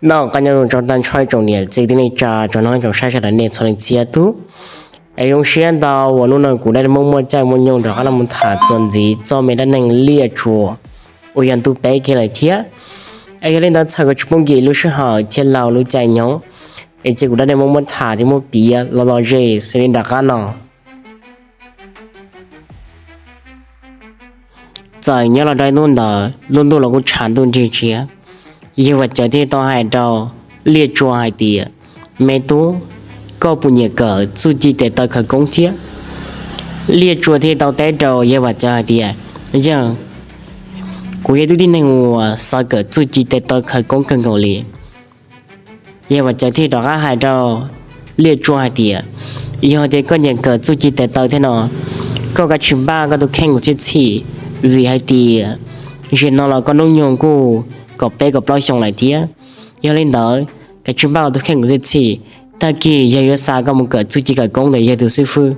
nó cái nhau trong tan chơi trong nhà chỉ đến trà cho nó trong sai sai đến cho nên chia tu ai用现到我弄那古代的默默在默用的，还那么他专辑做没得能列出，我让都背起来贴，ai cái lên đó thay cái chụp bông gì lúc sau họ thiết lao lúc chạy nhau, ai chỉ古代的默默他就默比lo lo gì sẽ lên đặt nó, tại nhớ là đây luôn đó luôn là cũng chán luôn gì chứ, như vậy giờ thì tao hay đâu liệt chua hay tiệt, mẹ tu có bùn nhiệt cỡ chú chỉ để tao khởi công thiết liệt chùa thì tao té đầu giờ và chờ thì giờ cô ấy đi nên ngủ sao cỡ chú chỉ để tao khởi công cần cầu liền giờ và chờ thì đó hai đầu liệt chùa hai thì giờ thì có nhiệt cỡ chú chỉ để tao thế nào có cái chim ba có tụ khen của chiếc chỉ vì hai thì giờ nó là con nông nhung cô có bé có bao xong lại thì giờ lên đó cái chim ba tụ khen của chiếc chỉ ta kia giờ sao có một cái chú chỉ cái công để giờ tụ sư phụ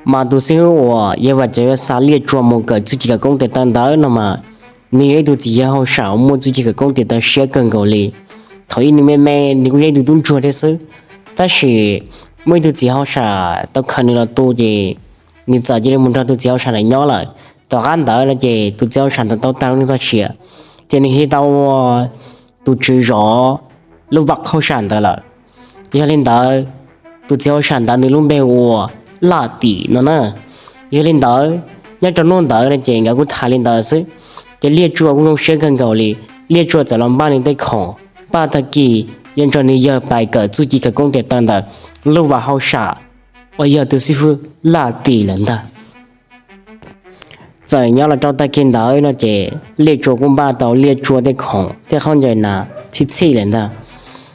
mà tụ sư phụ giờ vật giờ sao liệt chùa một cái chú chỉ cái công để tan đó nó mà nếu tụ chỉ giờ hậu sáu một chú chỉ cái công để ta sẽ cần cầu li thấy ni mẹ mẹ ni cũng giờ tụ tuân chùa thế sư ta chỉ mấy tụ chỉ hậu sáu tao khăn là tụ gì ni giờ chỉ muốn cho tụ chỉ hậu sáu này nhỏ lại tao ăn đó là gì tụ chỉ hậu sáu tao tăng lên tao chỉ cho nên khi tao tụ chỉ rõ lúc bắt hậu sáu đó là giờ lên đó tụi cháu sản đã nuôi luôn bèo là tỷ nó nè giờ lên đó nhớ cho nó đó là chuyện cái cũng thà lên đó chứ cái liệt chùa cũng không sẽ gần cầu li liệt chùa chỉ làm ba年 tới khổ ba thằng kỳ nhân cho nên giờ bài cỡ chú chỉ cái công việc tăng đó lúc vào hậu xả bây giờ tụi sư phụ là tỷ lần đó giờ nhớ là trong tay kiến đó nó chỉ liệt chùa cũng ba tàu liệt chùa tới khổ tới không giờ nào chỉ lần đó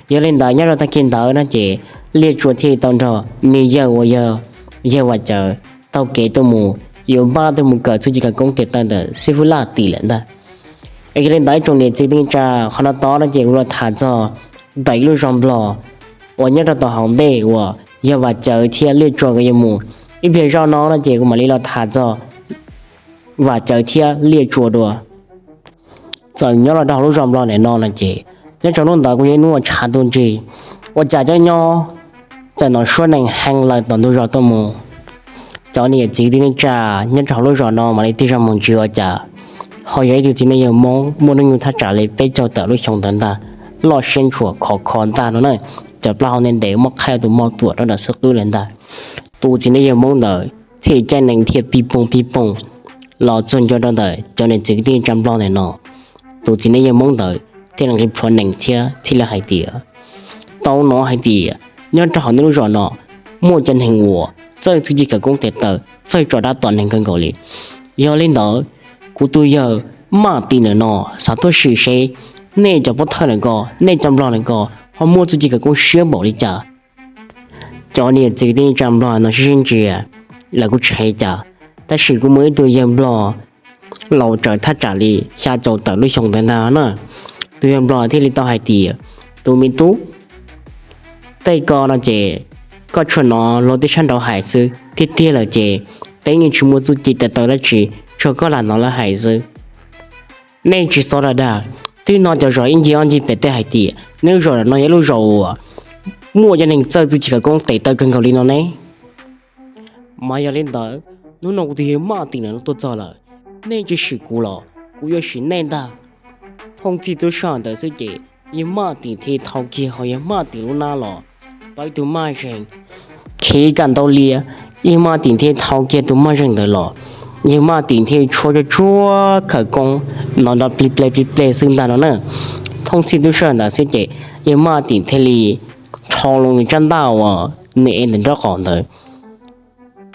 giờ lên đó nhớ là ta kiến đó nó chỉ liệt chuột thì tao cho mi giờ và chờ tao kể tao mù yêu ba tao mù cỡ chú chỉ cần công việc tao đó sư phụ là tỷ lệ đó cái lên đó trong này chỉ tính ra họ nó to nó chỉ là thả cho đẩy luôn rong lò và nhớ là tao hỏng đây và giờ và chờ thì liệt chuột cái mù ít việc rau nó chỉ cũng mà lý là thả cho và chờ thì liệt chuột đồ giờ nhớ là đào lúc rong lò này nó là chỉ nhưng trong lúc đó cũng như trả tôn gì và trả cho nhau cho nó số này hàng là toàn tôi rõ tôi mù cho nên chỉ đến trả nhưng trong lúc rõ nó mà đi ra một chiều trả họ ấy thì chỉ nên giờ mong muốn người ta trả lại bây giờ tới lúc xong tận ta lo sinh chuột khó ta nó này chợt bao nên để mất hai tụ mò tuổi đó là sức tôi lên ta tôi chỉ nên giờ mong đợi thì trên này thiệp pi bông lo chôn cho đó đợi cho nên chỉ đến trăm lo này nó tôi chỉ nên giờ mong đợi thì là cái phần nền thia thì là hai tỉa tao nó hai tỉa nhớ cho họ nếu rõ nó mua chân hình của chơi thứ gì cả cũng thể tờ chơi trò đá toàn hình cân cầu liền giờ lên đó của tôi giờ mà tin ở nó sao tôi xử xe nên cho bớt thời này co nên chăm lo này co họ mua thứ gì cả cũng sửa bỏ đi trả cho nên chỉ tin chăm lo nó sinh gì là cũng chạy trả ta sử cũng mới tôi giờ lo lâu trời thắt trả đi xa châu tờ lúc xong tới nào nữa tôi em lo thì lên tao hai tỷ tôi mình tú tay co nó chè có chuyện nó lo tới chân đầu hải sư thiết thiết là chè bé nhìn chúng mua chú chỉ tại tao đã chỉ cho có là nó là hải sư nên chỉ số là đà tuy nó cho rồi anh chị bé tới hai tỷ nếu rồi là nó nhớ lúc rồi mua cho nên chơi chú chỉ cả con tệ tao cần cầu đi nó này mà giờ lên đó nó thì mà tiền nó tốt cho là nên chỉ sử cũ là cũ yêu sử nên ta thông chỉ tôi chọn的是这，一马顶天头kia好一马顶路哪了，摆都马人，可感到咧，一马顶天头kia都马人的了，一马顶天戳着戳可攻，拿到比 play 生蛋了呢，通chỉ tôi chọn的是这，一马顶天里超龙长大哇，你能找好的，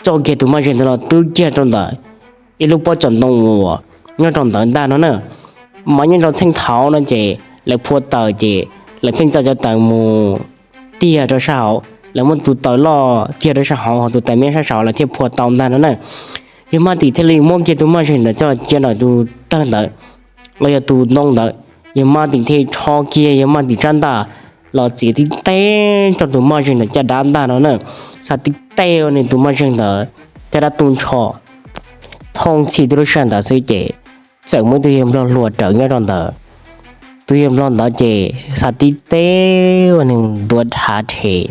做kia都马人的了，都接着的，一路把转动我，要转等蛋了呢。mà những rau xanh thảo nó chỉ là phô tờ chỉ là phiên cho tờ mù tia cho sao là muốn tụt tờ lo tia cho sao họ tụt tờ miếng sao là thiệp phô tàu ta nó này nhưng mà thì thế li mong kia tụi mà chuyện là cho chuyện là tụt tăng đợi bây giờ tụt nông đợi nhưng mà thì thế cho kia nhưng mà thì chân ta là chỉ thì té cho tụi mà chuyện là cho đám ta nó này sao thì té nên tụi mà chuyện là cho đã tuôn cho thông chỉ tụi chuyện là sẽ chỉ chẳng muốn tôi em lo lùa trở nghe đòn tờ tôi em lo đó chị sa tí té và nên đuổi thả thể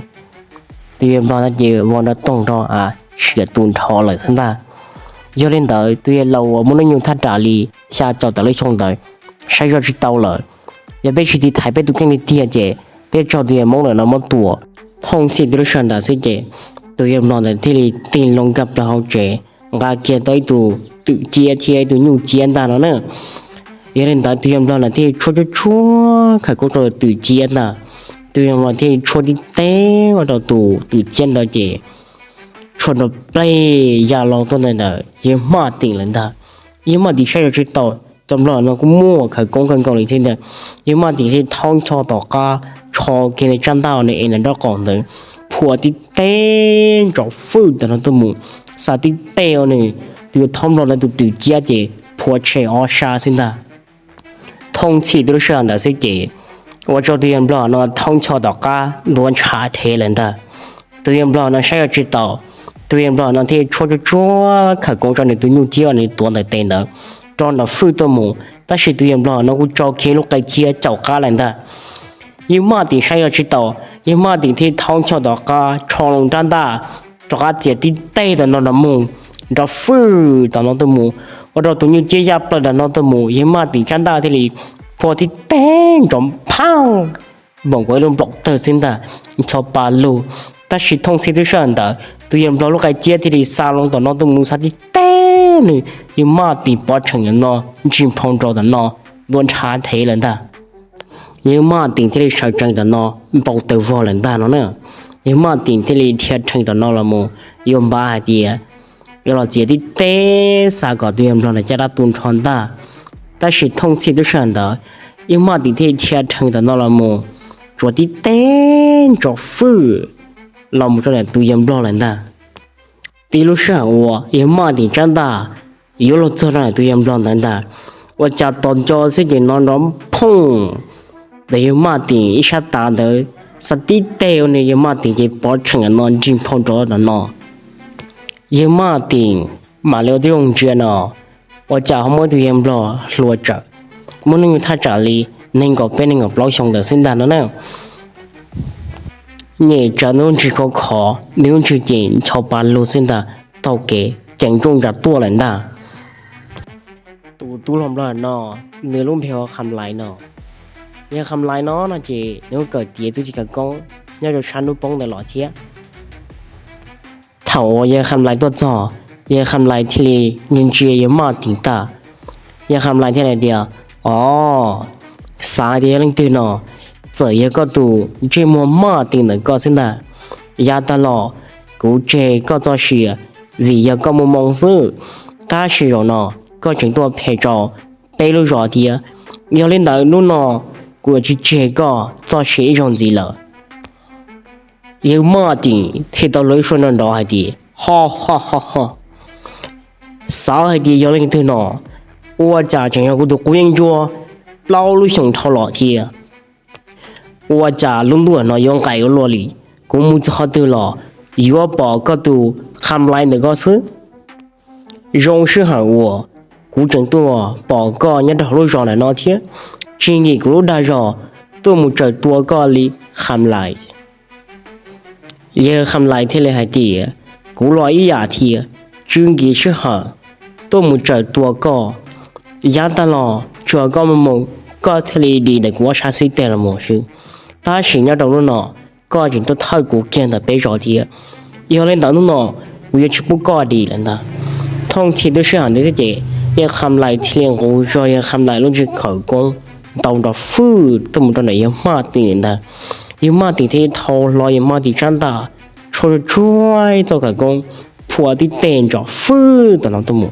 tôi em lo đó chị vào nó tông đó sửa tuần thọ lại xem ta do lên tới tôi lâu muốn nói nhiều thắt trả li xa cho tới lấy trong tới sai cho chị tao rồi giờ bây giờ thì thái bây tôi kinh đi tiền chị bây giờ tôi em mong là nó mất tuổi thông chỉ tôi xem đã sẽ chị tôi em lo là thì tiền lòng gặp là họ chị ngã kia tới tụ tự chia tụ nhu chia ta nó nữa giờ lên tới tôi em lo là thì chúa khởi cố rồi tự chia ta tôi em lo thì chúa đi té vào đầu tụ tự chia đó chị chúa nó play giờ lòng tôi này là giờ mà tiền lên ta giờ mà đi sai cho chị tao trong đó nó cũng mua khởi công lý thế này giờ mà thì thông cho tao cả cho cái này chân tao này là đó còn nữa phùa thì tên cho phơi đó nó tôi muốn sao thì tên này từ thông đó là từ từ chia chị phùa chơi ở xa xin ta thông chỉ tôi xem là sẽ chị我做对人不那通桥到家乱查题人的，对人不那谁要知道，对人不那天出去做看工厂的对牛鸡呢多来等的，找那富多么，但是对人不那我找看路该接找家人的，有嘛的谁要知道，有嘛的天通桥到家长龙长大，找家接的带的那么，找富的那的么，我找对牛鸡压不的那的么，有嘛的长大的里。พอที่เต้นจอมพังบอกไว้ลงบล็อกเตอร์สินดาชอบปาลูแต่ชิทงสิทุชันดาตัวยังบล็อกลูกไอเจี๊ยที่ซาลงต่อน้องตัวมูซาที่เต้นยังมาตีปอดเฉิงยังนอจิมพงโจดนอโดนชาเทเลยดายังมาตีที่ชาจังดนอบล็อกเตอร์วอลเลยดาเนาะเนี่ยยังมาตีที่เทียเฉิงดนอละมูยังบ้าเดียยังเราเจี๊ยที่เต้ซาก่อตัวยังบล็อกในจะได้ตุนชอนดา但是通气都上的，因嘛的天天成的那了么，做的单做富，老母这来都用不了人的。比如说我因嘛的长大，有了做来都用不了人的，我家当家是件那种碰，但因嘛的一下打的，实际带呢因嘛的就包成个那真碰着的那，因嘛的马了的用着呢。我家好么多人不落着，么能有他家里能够被那个老兄的生蛋的呢？你这能只个考，能只见超八路生的，到给正中着多人的。ตูลมร้อนเนาะเนื้อลุ่มเพลคำไหลเนาะเนี่ยคำไหลเนาะนะจีเนื้อเกิดเตี้ยตุจิกกงเนี่ยจะชันรูปปงตลอดเทียเถ่าเนี่ยคำไหลตัวจ่อ也含来ที่人知也嘛挺大，也含来ที่ไหนเดียวอ๋อสาเดียลังตื่นเนาะเจอ也ก็ดูเจมัวมา挺的ก็สินะยาตลอดกูเจก็จะเสียวิยก็มุมมองซื้อถ้าเสียเนาะก็จึงตัวเพจไปรู้รอเดีย要领导นู่นเนาะกูจะเจก็จะเสียอย่างgì了有嘛挺ที่到เลย说那道还的哈哈哈哈啥还的要领导呢我家正要กูดูกูยังจัวเล่าลูกชงเท่าหล่อที我家ลุงตัวเนาะยังไก่ก็รอลีกูมุ่งจะหาตัวหล่ออยู่บ่ก็ดูคำไล่เนี่ยก็ซื้อ容是喊我กู整ตัวบ่ก็ยัดรู้รอเนี่ยเนาะทีจริงๆกูรู้ได้รอตัวมุ่งจะตัวก็ลีคำไล่เยอะคำไล่ที่เลยให้ดีกูรออีหยาทีจริงๆ是喊ตัวมุ่งจะตัวก็ยาตลอดชัวก็มุ่งก็ทะเลดีแต่กูว่าชาสิแต่ละหมดคือถ้าสิ่งนี้ตรงนั้นก็จึงต้องท่ากูเกี่ยนแต่ไปรอที要领导侬我也去不高的了呢通气都是喊的这些也含来天我说也含来拢是口工到到富这么多的也马的呢也马的ที่头来也马的长大出追做个工破的店着富的那多么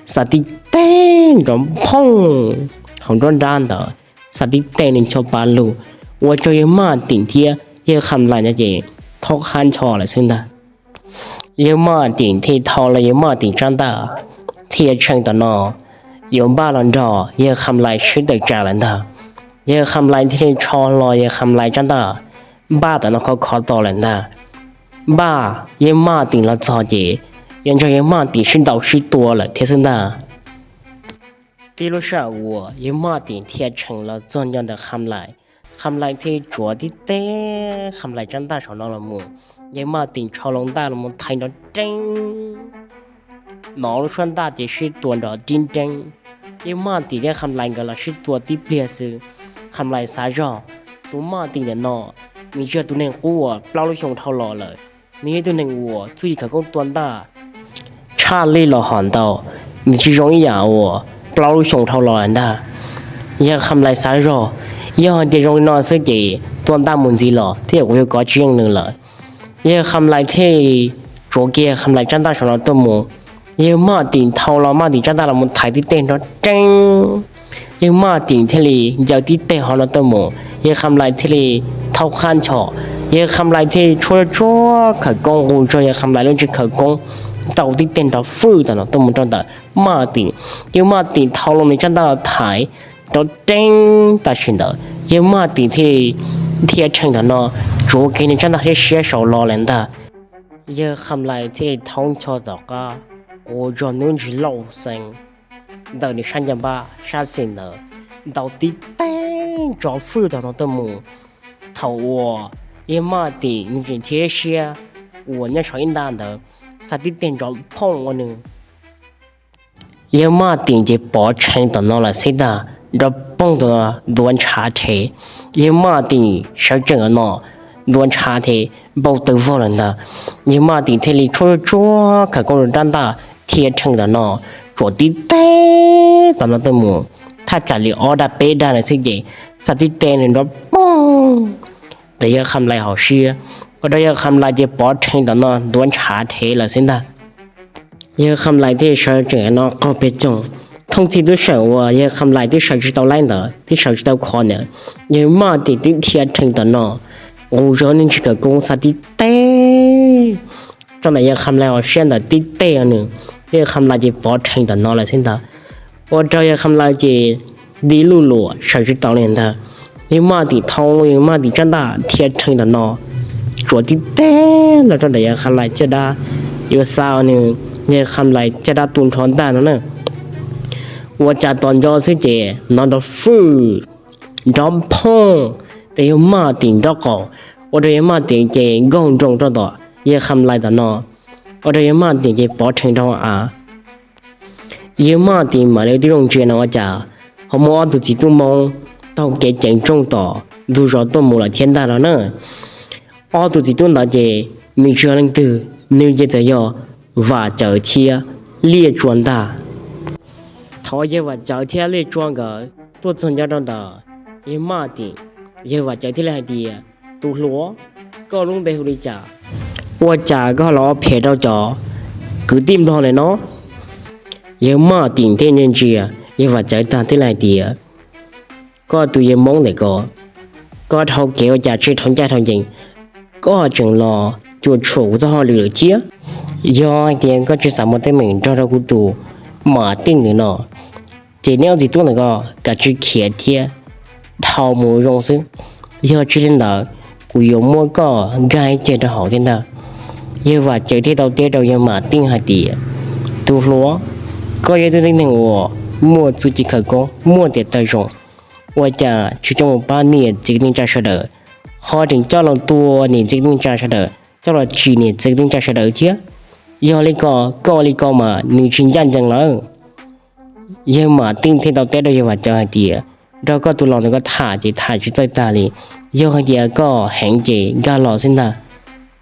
啥的店着碰很多单的啥的店你ชอบปาลู我这也马顶天也含来那些ทอกหันชอ了真的有嘛顶ที่ทอ了有嘛顶长大ที่成的呢有บ้านเรา也含来吃的家人的也含来ที่ชอ了也含来长大บ้า的那个考到人的บ้า也嘛顶了早节人家也嘛顶是导师多了天生的第六下午也马顶贴成了重要的含来，含来贴着的带，含来长大上了么？也马顶超龙大了么？睇到真，脑了穿大的是多着真真，也马顶的含来个了是多的别是，含来啥着，都马顶的孬，你这都能我，不老熊头老了，你都能我，注意可够多大，查理了喊道，你这容易呀我。不老熊头老人的，也含来啥肉，也很这种那是的，多大门子了，这我有搞这样的了，也含来这做给含来长大上了多么，也马顶头了马顶长大了么抬的电着真，也马顶这里叫的电好了多么，也含来这里头看错，也含来这除了做可工或者也含来了这可工。到底电到负的了，都没找到马顶，有马顶套路没找到台，到真大选的，有马顶贴成的呢，做给你找到些写手老人的，也含来这通错的个，我叫你去老生，到你上家吧，啥事的，到底真找负的了都没，头我有马顶你去贴写，我那少应当的。啥的店长碰我呢？要马顶就包成的那了谁的？这碰的乱插车，要马顶是这个呢？乱插车包豆腐人的，要马顶这里除了做，可工人长大贴成的呢，做的带的那都么？他这里熬的白的了谁的？啥的店人这嘣，这要含来好事。我这要含来就包成的呢，乱插车了现在。要含来的事这呢个别种，通知的时候要含来的事知道来的，的事知道可能。要马的贴成的呢，我说你这个公司的对，这呢要含来我选的的对呢，要含来就包成的呢了现在。我这要含来就的路路事知道来的，要马的头要马的长大贴成的呢。做的对了，这里也含来这哒，有啥呢？也含来这哒炖川蛋了呢。我家端着是这，拿着fru，然碰，得有马顶这个，我这有马顶这公众这的，也含来的呢。我这有马顶这包成这啊，有马顶买了这种钱呢，我家，我们都自己忙，到给正宗的，都说都没了天大了呢。我都是懂得这，你这样的，你也在要挖脚贴列装的，他也挖脚贴列装个，做成家长的，也马的，也挖脚贴来的，都罗，高龙背后的家，我家个老陪到家，个点到了喏，也马的天天去，也挖脚贴来的，个都也忙那个头给我家吃同家同人。có chừng lo chuột chủ cho họ lừa chia do tiền có chỉ sản một tay mình cho ra cụ tù mà tin nữa nó chỉ nếu gì tôi là có cả chữ khía thia thao mùi rong sức do chỉ đến đó cụ dùng mua có gai chơi cho họ thế nào như và chơi thế đầu tiên đầu nhưng mà tin hai tỷ tu lúa có gì tôi tin của mua chú chỉ khởi công mua tiền tài rộng và chả chỉ trong một ba niên chỉ nên trả sợ đỡ họ định cho lòng tua nên chỉ nên trả sợ đỡ cho là chỉ nên chỉ nên trả sợ đỡ chứ do lý có mà nên chuyên gia chẳng lỡ nhưng mà tin thế đầu tiên đâu và cho hai tỷ đó có tu lòng có thả chỉ chơi ta đi do hai tỷ có hẹn chỉ ga lò xin ta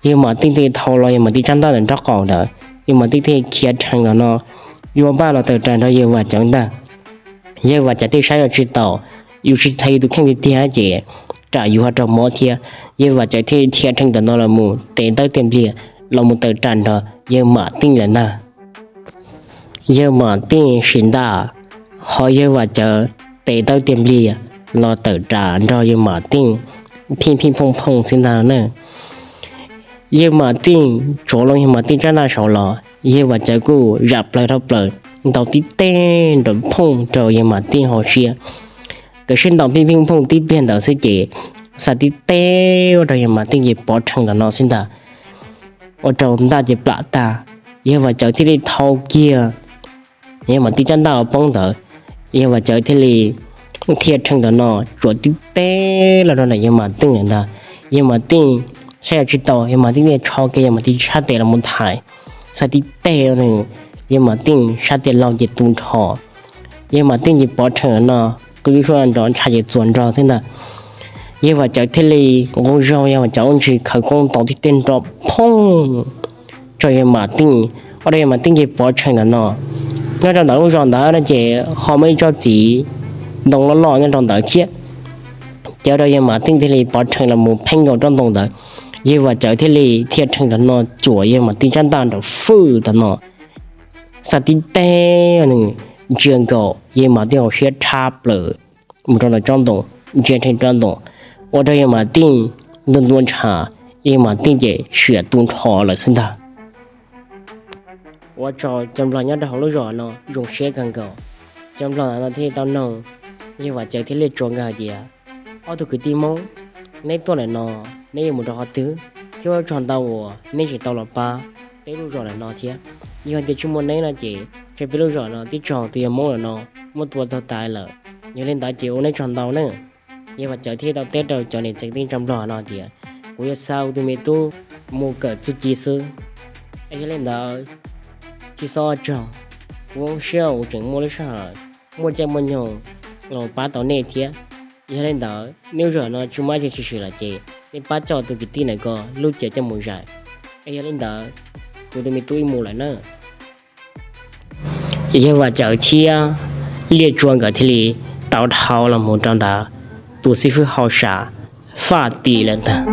nhưng mà tin thế thâu lo nhưng mà tin chăn ta đến rất còn đỡ nhưng mà tin thế kia thằng đó nó do ba là từ tràn đó nhưng mà chẳng ta nhưng mà chả thấy sai ở trên tàu yêu chỉ thấy được khen thì hả chị trả yêu hoạt động mỏ thia nhưng mà chả thấy thiệt thằng đó nó là mù tiền tới tiền gì là một từ tràn đó nhưng mà tin là na nhưng mà tin xin ta họ nhưng mà chả tiền tới tiền gì là từ tràn đó nhưng mà tin thiên phong xin ta nữa nhưng mà tin chỗ lo nhưng mà tin ra là sao lo nhưng mà chả cứ rạp lại đầu tí tên rồi phong rồi nhưng mà tin họ xia cái sinh đầu pin phong tí bên đầu sẽ chỉ sao tí tên rồi nhưng mà tin gì bỏ thằng là nó xin ta ở trong ta chỉ bạ ta nhưng mà chờ thì đi thâu kia nhưng mà tin chân ta ở bóng thở yêu mà chơi thế li thiệt thằng đó nó rồi tí té là nó này yêu mà tinh lên ta yêu mà tinh sẽ chỉ tao yêu mà tinh để cho cái yêu mà tinh sát tệ là một thải sao tí té này yêu mà tinh sát tệ lòng nhiệt tung thọ yêu mà tinh chỉ bỏ thằng nó cứ đi说anh chọn chạy chuẩn rồi thế nào yêu mà chơi thế li ngô rau yêu mà cháu chỉ khởi công tàu thì tên đó phong cho yêu mà tinh ở đây mà tinh chỉ bỏ thằng nó trong đó rồi đó là chỉ họ mới cho chỉ đồng nó lo nhân trong đó chết cho đây mà tinh thì bỏ thành là một phanh vào trong đồng đó như và trở thì thiệt thành là nó chuột nhưng mà tinh chân đàn đó phư đó nó sao tinh té này trường cầu nhưng mà tinh học sẽ chắp lỡ một trong là trong đồng chuyện thành trong đồng ở đây mà tinh luôn luôn trả nhưng mà tinh chỉ sửa tung thọ là sinh ta我找trong lòng nhất đầu lúc rồi nó dùng xe càng cầu trong lòng nó thì tao nông như vậy chơi thì liệt chuột gà gì à ở tụi cái tim mông nên tôi này nó nên một đó thứ khi ở trong tàu nên chỉ tàu là ba tới lúc rồi là nó chứ như vậy thì chúng mình nên là chỉ biết lúc rồi nó tí tròn thì mông là nó một tuổi tao tài là như lên tại chịu nên trong tàu nữa như vậy chơi thì tao tết rồi cho nên chắc tin trong lòng nó thì cuối sau thì mình tu mua cỡ chút chi sư ấy lên đó chỉ so chồng uống sữa chừng mua lấy sao mua chai mua nhung rồi bắt đầu nè thiệt giờ lên đó nếu rồi nó chúng mai chỉ là chị nên bắt cho tụi cái tin này có lúc chơi cho mua giải giờ lên đó tụi mình tụi mua lại nữa giờ vào chợ chia liệt chuông cái thì tao thao là một trong đó tụi sư phụ hậu xả phát tỷ lên ta